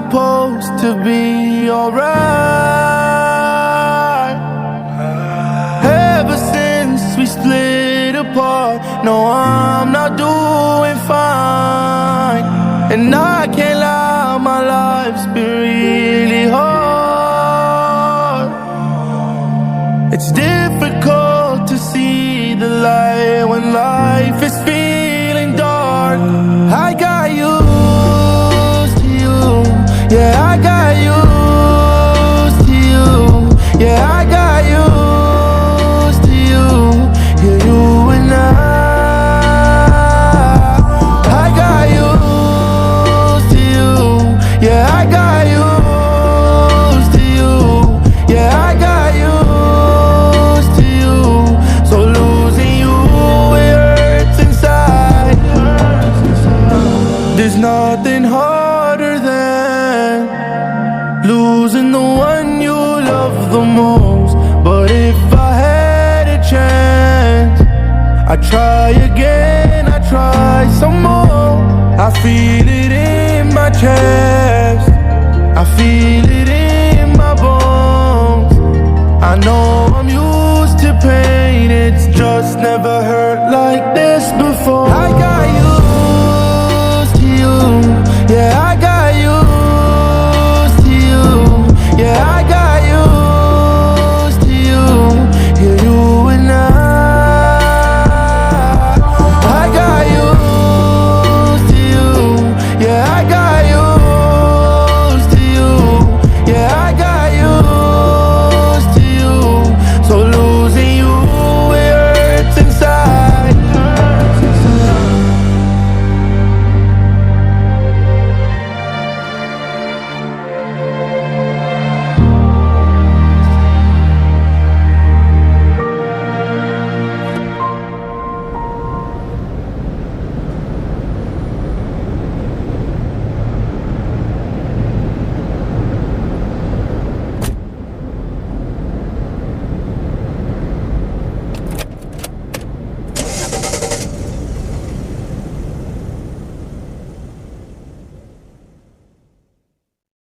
supposed to be alright. Ever since we split apart, no, I'm not doing fine. And I can't lie, my life's been really hard. It's difficult to see the light when life is feeling dark. I got used to you, yeah, I got used to you, yeah, I got used to you, yeah, you and I got used to you, yeah, I got used to you, yeah, I got used to you. So losing you, it hurts inside. There's nothing harder than losing the one you love the most. But if I had a chance, I'd try again, I'd try some more. I feel it in my chest, I feel it in my bones. I know I'm used to pain, it's just never hurt like this before. I got